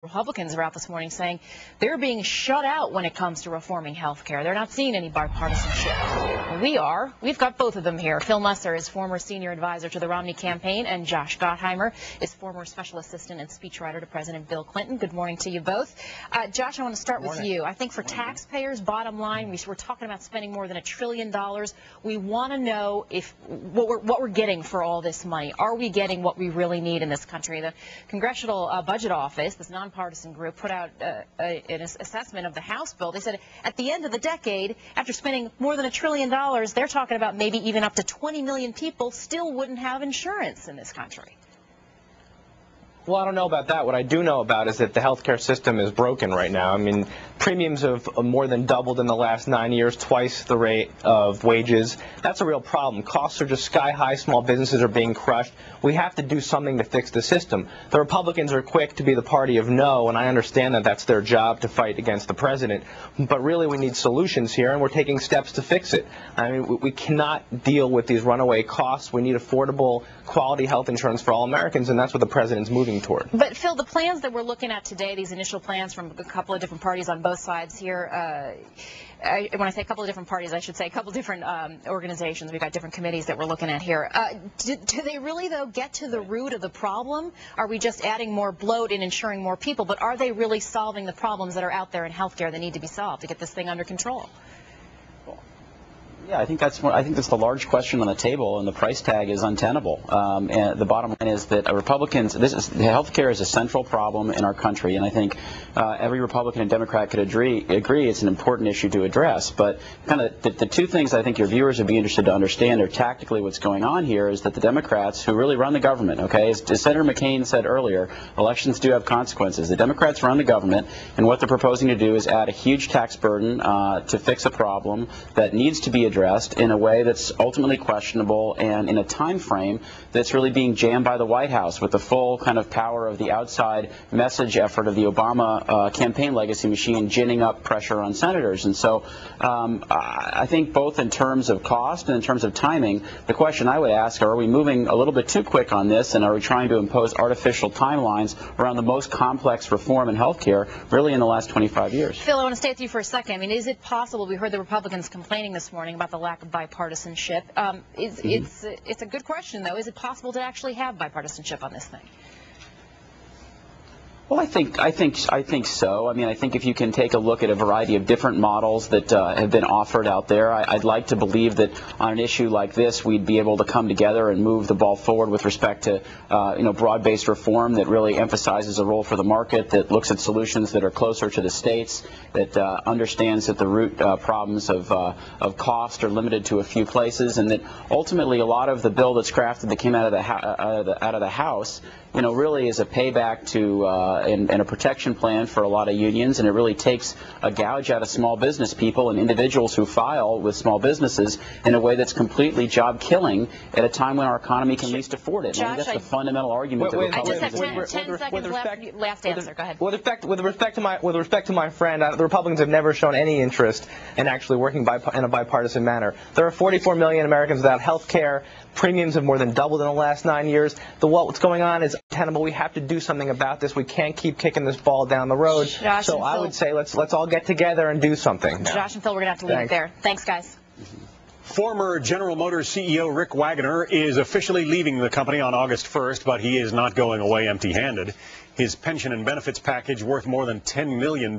Republicans are out this morning saying they're being shut out when it comes to reforming health care. They're not seeing any bipartisanship. We are. We've got both of them here. Phil Musser is former senior advisor to the Romney campaign, and Josh Gottheimer is former special assistant and speechwriter to President Bill Clinton. Good morning to you both. Josh, I want to start with you. I think for taxpayers, bottom line, we're talking about spending more than $1 trillion. We want to know if what we're getting for all this money. Are we getting what we really need in this country? The Congressional Budget Office, this nonpartisan group, put out an assessment of the House bill. They said at the end of the decade, after spending more than $1 trillion, they're talking about maybe even up to 20 million people still wouldn't have insurance in this country. Well, I don't know about that. What I do know about is that the healthcare system is broken right now. I mean, premiums have more than doubled in the last 9 years, twice the rate of wages. That's a real problem. Costs are just sky high. Small businesses are being crushed. We have to do something to fix the system. The Republicans are quick to be the party of no, and I understand that that's their job to fight against the president. But really, we need solutions here, and we're taking steps to fix it. I mean, we cannot deal with these runaway costs. We need affordable, quality health insurance for all Americans, and that's what the president's moving toward. But, Phil, the plans that we're looking at today, these initial plans from a couple of different parties on both sides here, when I say a couple of different parties, I should say a couple of different organizations. We've got different committees that we're looking at here. Do they really, though, get to the root of the problem? Are we just adding more bloat and insuring more people? But are they really solving the problems that are out there in healthcare that need to be solved to get this thing under control? Yeah, I think that's the large question on the table, and the price tag is untenable. And the bottom line is that health care is a central problem in our country, and I think every Republican and Democrat could agree it's an important issue to address. But kind of the two things I think your viewers would be interested to understand are tactically what's going on here is that the Democrats, who really run the government, okay, as Senator McCain said earlier, elections do have consequences. The Democrats run the government, and what they're proposing to do is add a huge tax burden to fix a problem that needs to be addressed in a way that's ultimately questionable and in a time frame that's really being jammed by the White House with the full kind of power of the outside message effort of the Obama campaign legacy machine ginning up pressure on senators. And so I think both in terms of cost and in terms of timing, the question I would ask are we moving a little bit too quick on this, and are we trying to impose artificial timelines around the most complex reform in health care really in the last 25 years? Phil, I want to stay with you for a second. I mean, is it possible, we heard the Republicans complaining this morning about the lack of bipartisanship. It's a good question, though. Is it possible to actually have bipartisanship on this thing? Well, I think so. I mean, I think if you can take a look at a variety of different models that have been offered out there, I'd like to believe that on an issue like this, we'd be able to come together and move the ball forward with respect to, broad-based reform that really emphasizes a role for the market, that looks at solutions that are closer to the states, that understands that the root problems of cost are limited to a few places, and that ultimately a lot of the bill that's crafted that came out of the House, really is a payback to and a protection plan for a lot of unions, and it really takes a gouge out of small business people and individuals who file with small businesses in a way that's completely job-killing at a time when our economy can least afford it. Josh, that's the fundamental argument. I just have 10 seconds left. Last answer. Go ahead. With respect to my friend, the Republicans have never shown any interest in actually working in a bipartisan manner. There are 44 million Americans without health care. Premiums have more than doubled in the last 9 years. What's going on is untenable. We have to do something about this. We can't keep kicking this ball down the road. So I would say let's all get together and do something. Josh and Phil, we're going to have to leave it there. Thanks, guys. Former General Motors CEO Rick Wagoner is officially leaving the company on August 1st, but he is not going away empty-handed. His pension and benefits package worth more than $10 million